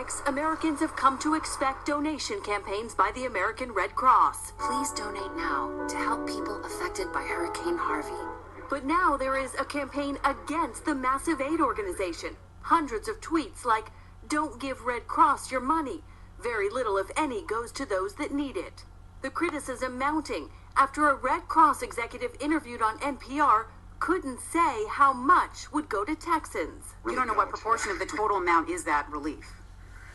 strikes, Americans have come to expect donation campaigns by the American Red Cross. Please donate now to help people affected by Hurricane Harvey. But now there is a campaign against the massive aid organization. Hundreds of tweets like, "Don't give Red Cross your money." Very little, if any, goes to those that need it. The criticism mounting after a Red Cross executive interviewed on NPR couldn't say how much would go to Texans. You don't know what proportion of the total amount is that relief?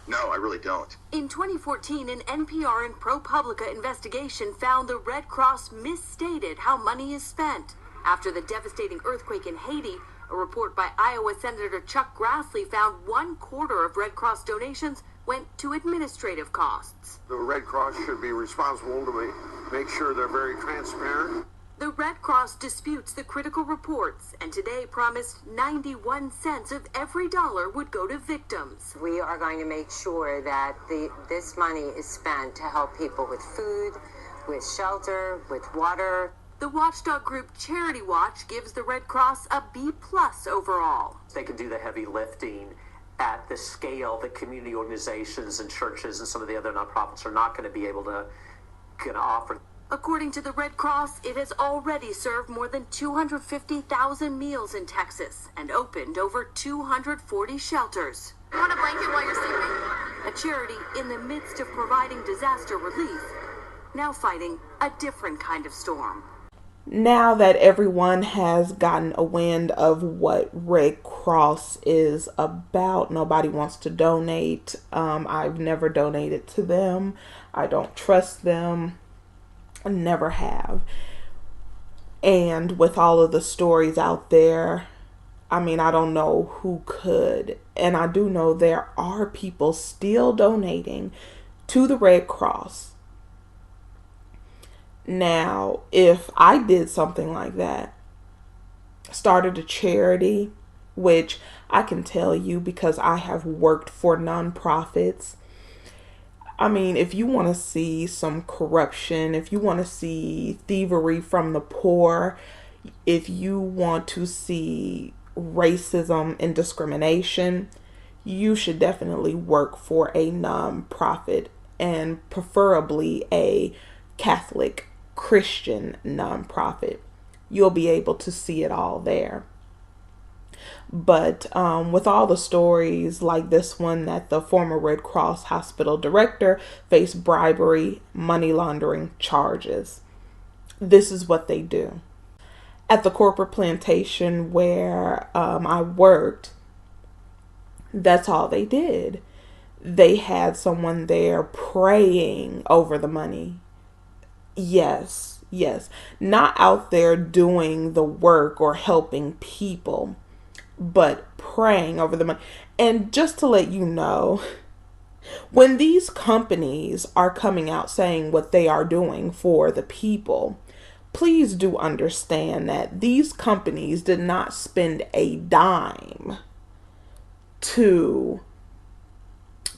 No, I really don't. In 2014, an NPR and ProPublica investigation found the Red Cross misstated how money is spent. After the devastating earthquake in Haiti, a report by Iowa Senator Chuck Grassley found 1/4 of Red Cross donations went to administrative costs. The Red Cross should be responsible to make sure they're very transparent. The Red Cross disputes the critical reports and today promised 91 cents of every dollar would go to victims. We are going to make sure that this money is spent to help people with food, with shelter, with water. The watchdog group Charity Watch gives the Red Cross a B+ overall. They can do the heavy lifting at the scale that community organizations and churches and some of the other nonprofits are not going to be able to offer. According to the Red Cross, it has already served more than 250,000 meals in Texas and opened over 240 shelters. You want a blanket while you're sleeping? A charity in the midst of providing disaster relief, now fighting a different kind of storm. Now that everyone has gotten a wind of what Red Cross is about, nobody wants to donate. I've never donated to them. I don't trust them. I never have. And with all of the stories out there, I mean, I don't know who could. And I do know there are people still donating to the Red Cross. Now, if I did something like that, started a charity, which I can tell you because I have worked for nonprofits. I mean, if you want to see some corruption, if you want to see thievery from the poor, if you want to see racism and discrimination, you should definitely work for a nonprofit, and preferably a Catholic Christian nonprofit. You'll be able to see it all there. But with all the stories like this one, that the former Red Cross hospital director faced bribery, money laundering charges. This is what they do. At the corporate plantation where I worked, that's all they did. They had someone there praying over the money. Yes. Not out there doing the work or helping people, but praying over the money. And just to let you know, when these companies are coming out saying what they are doing for the people, please do understand that these companies did not spend a dime to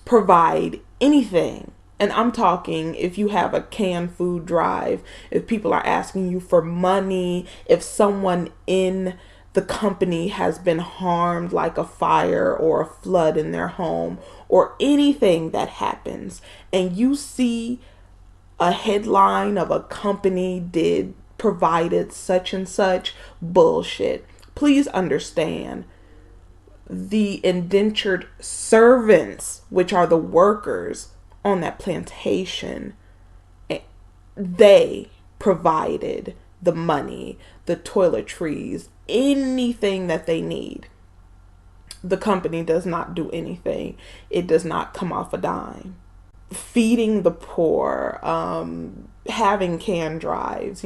provide anything. And I'm talking if you have a canned food drive, if people are asking you for money, if someone in the company has been harmed, like a fire or a flood in their home, or anything that happens, and you see a headline of a company provided such and such, bullshit. Please understand, the indentured servants, which are the workers on that plantation, they provided the money, the toiletries, anything that they need. The company does not do anything. It does not come off a dime. Feeding the poor, having canned drives,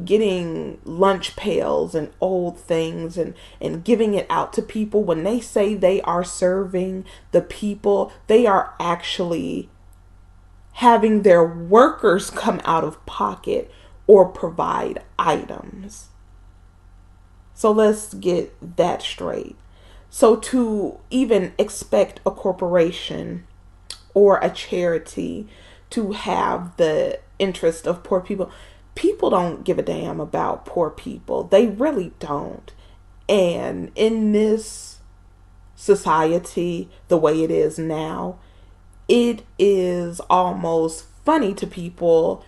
getting lunch pails and old things and giving it out to people. When they say they are serving the people, they are actually having their workers come out of pocket or provide items. So let's get that straight. So to even expect a corporation or a charity to have the interest of poor people, people don't give a damn about poor people. They really don't. And in this society the way it is now, it is almost funny to people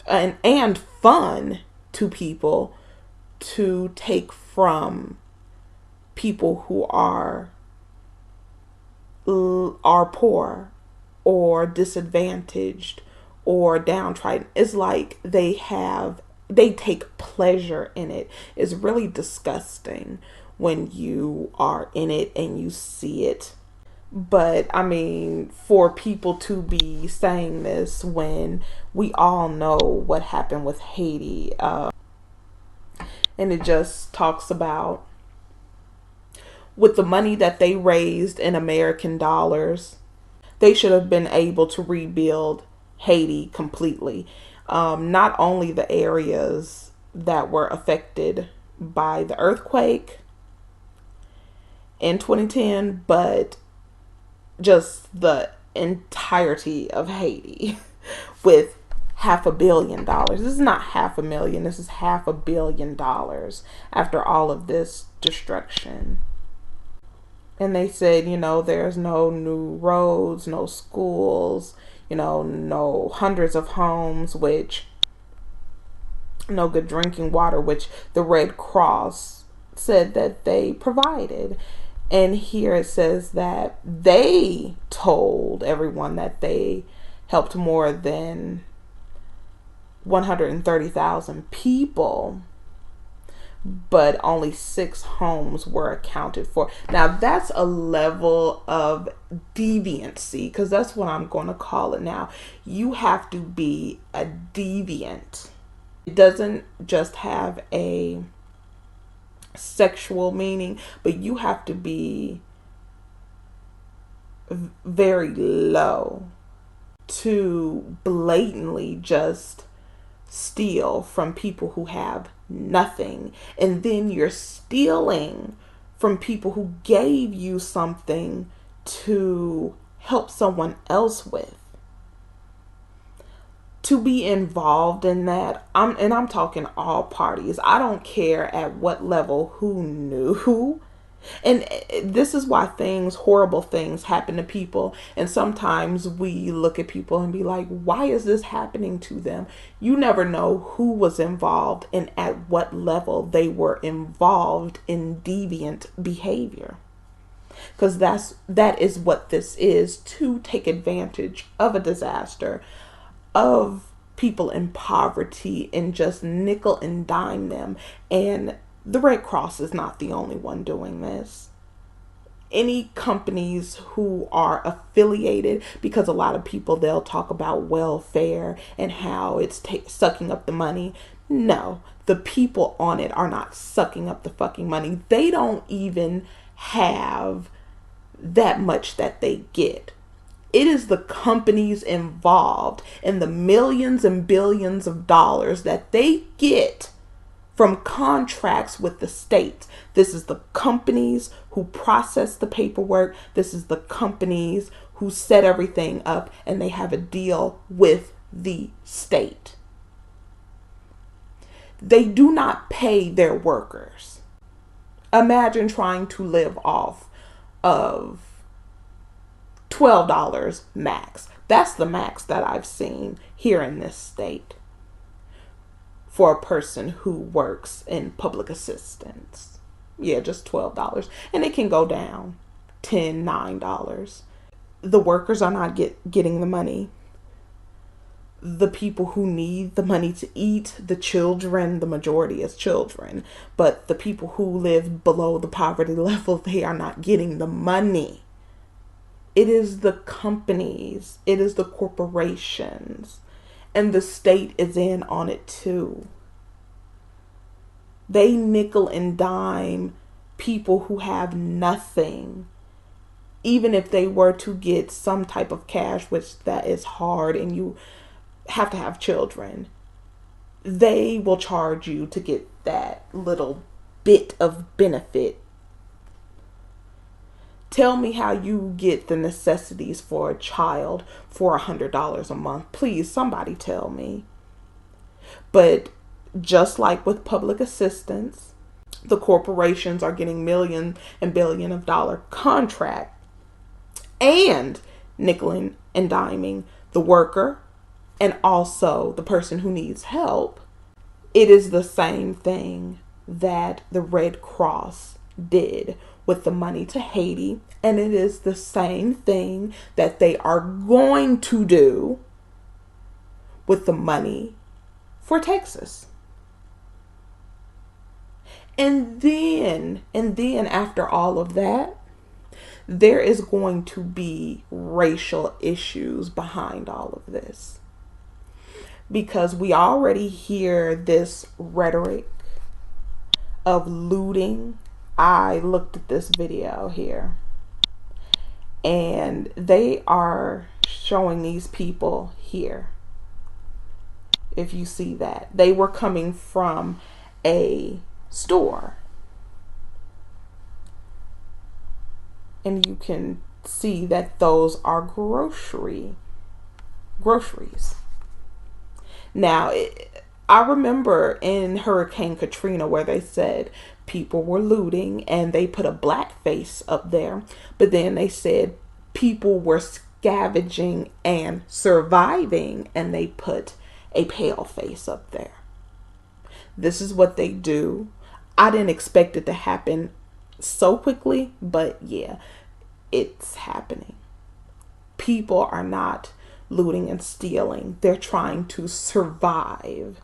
and fun to people to take from people who are poor or disadvantaged or downtrodden. It's like they take pleasure in it. It's really disgusting when you are in it and you see it. But I mean, for people to be saying this when we all know what happened with Haiti, and it just talks about with the money that they raised in American dollars, they should have been able to rebuild Haiti completely. Not only the areas that were affected by the earthquake in 2010, but just the entirety of Haiti with $500 million. This is not $500,000. This is $500 million after all of this destruction. And they said, there's no new roads, no schools, no hundreds of homes, no good drinking water, which the Red Cross said that they provided. And here it says that they told everyone that they helped more than 130,000 people, but only 6 homes were accounted for. Now that's a level of deviancy, because that's what I'm going to call it now. You have to be a deviant. It doesn't just have a sexual meaning, but you have to be very low to blatantly just steal from people who have nothing, and then you're stealing from people who gave you something to help someone else with. To be involved in that, I'm talking all parties. I don't care at what level who knew who. And this is why horrible things happen to people. And sometimes we look at people and be like, why is this happening to them? You never know who was involved and at what level they were involved in deviant behavior. Because that is what this is, to take advantage of a disaster, of people in poverty, and just nickel and dime them. And the Red Cross is not the only one doing this. Any companies who are affiliated, because a lot of people, they'll talk about welfare and how it's sucking up the money. No, the people on it are not sucking up the fucking money. They don't even have that much that they get. It is the companies involved and the millions and billions of dollars that they get from contracts with the state. This is the companies who process the paperwork. This is the companies who set everything up, and they have a deal with the state. They do not pay their workers. Imagine trying to live off of $12 max. That's the max that I've seen here in this state for a person who works in public assistance. Yeah, just $12. And it can go down $10, $9. The workers are not getting the money. The people who need the money to eat, the children, the majority is children. But the people who live below the poverty level, they are not getting the money. It is the companies, it is the corporations, and the state is in on it too. They nickel and dime people who have nothing. Even if they were to get some type of cash, which that is hard, and you have to have children, they will charge you to get that little bit of benefit. Tell me how you get the necessities for a child for $100 a month. Please, somebody tell me. But just like with public assistance, The corporations are getting million and billion of dollar contract and nickeling and diming the worker and also the person who needs help. It is the same thing that the Red Cross did with the money to Haiti, and it is the same thing that they are going to do with the money for Texas. And then after all of that, there is going to be racial issues behind all of this. Because we already hear this rhetoric of looting. I looked at this video here, and they are showing these people here. If you see that, they were coming from a store, and you can see that those are groceries. Now, I remember in Hurricane Katrina where they said people were looting and they put a black face up there, but then they said people were scavenging and surviving and they put a pale face up there. This is what they do. I didn't expect it to happen so quickly, but yeah, it's happening. People are not looting and stealing. They're trying to survive.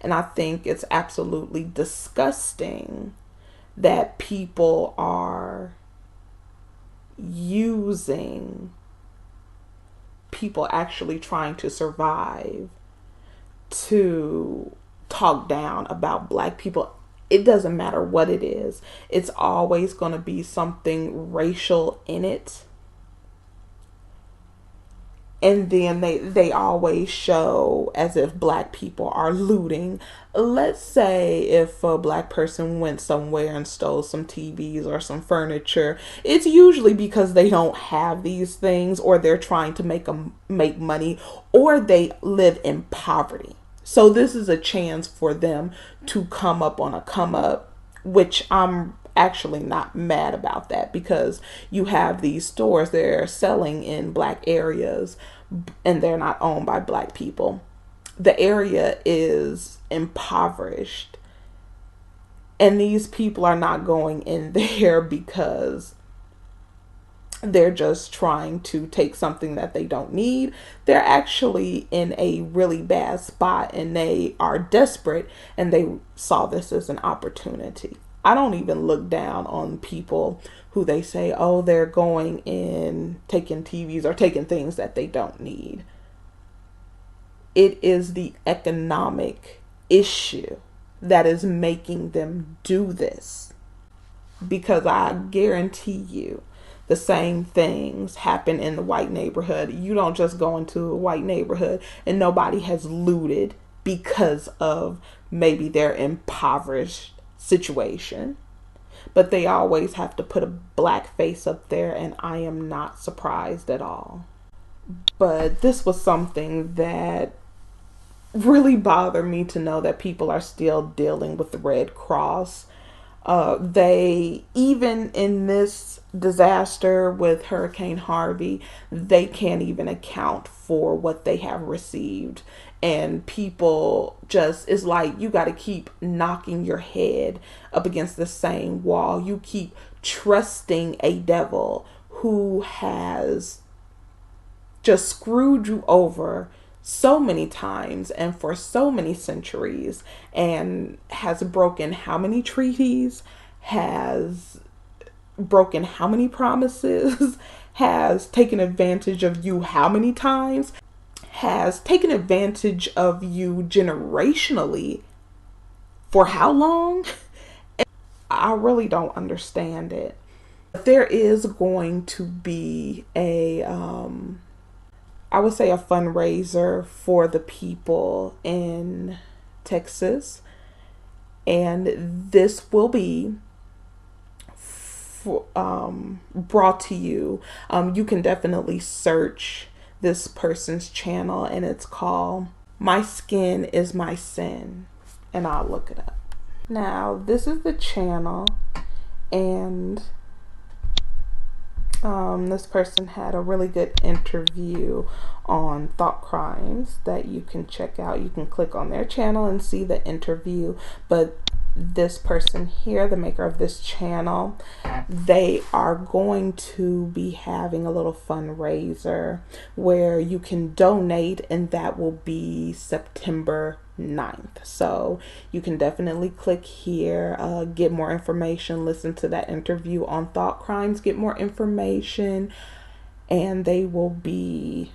And I think it's absolutely disgusting that people are using people actually trying to survive to talk down about Black people. It doesn't matter what it is. It's always going to be something racial in it. And then they always show as if Black people are looting. Let's say if a Black person went somewhere and stole some TVs or some furniture, it's usually because they don't have these things, or they're trying to make money, or they live in poverty. So this is a chance for them to come up on a come up, which I'm actually not mad about that, because you have these stores that are selling in Black areas and they're not owned by Black people. The area is impoverished, and these people are not going in there because they're just trying to take something that they don't need. They're actually in a really bad spot and they are desperate, and they saw this as an opportunity. I don't even look down on people who they say, oh, they're going in, taking TVs or taking things that they don't need. It is the economic issue that is making them do this. Because I guarantee you, the same things happen in the white neighborhood. You don't just go into a white neighborhood and nobody has looted because of maybe their impoverished situation, but they always have to put a Black face up there, and I am not surprised at all. But this was something that really bothered me, to know that people are still dealing with the Red Cross. They, even in this disaster with Hurricane Harvey, they can't even account for what they have received. And people just, it's like you got to keep knocking your head up against the same wall. You keep trusting a devil who has just screwed you over so many times and for so many centuries, and has broken how many treaties, has broken how many promises, has taken advantage of you how many times, has taken advantage of you generationally for how long? I really don't understand it. There is going to be a I would say a fundraiser for the people in Texas, and this will be brought to you. You can definitely search this person's channel, and it's called My Skin is My Sin, and I'll look it up. Now, this is the channel, and this person had a really good interview on thought crimes that you can check out. You can click on their channel and see the interview. But this person here, the maker of this channel, they are going to be having a little fundraiser where you can donate, and that will be September 9th. So you can definitely click here, get more information, listen to that interview on thought crimes, get more information, and they will be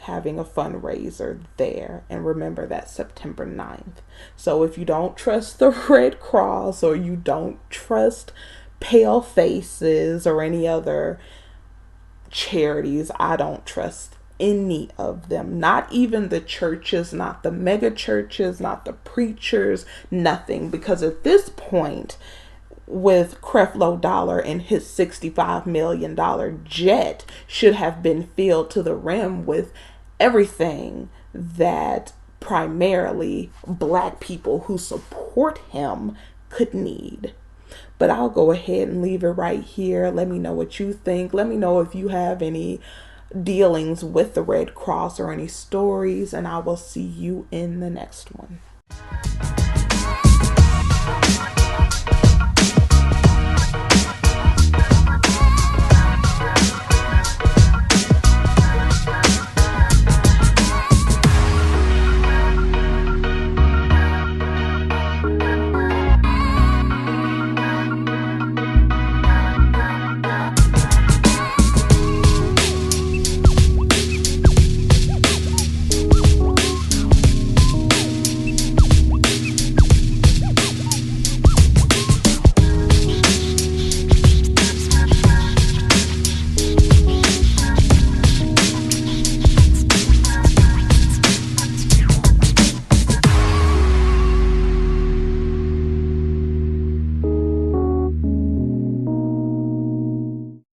having a fundraiser there. And remember, that's September 9th. So if you don't trust the Red Cross, or you don't trust Pale Faces or any other charities, I don't trust any of them. Not even the churches, not the mega churches, not the preachers, nothing. Because at this point, with Creflo Dollar and his $65 million jet should have been filled to the rim with everything that primarily Black people who support him could need. But I'll go ahead and leave it right here. Let me know what you think. Let me know if you have any dealings with the Red Cross or any stories, and I will see you in the next one.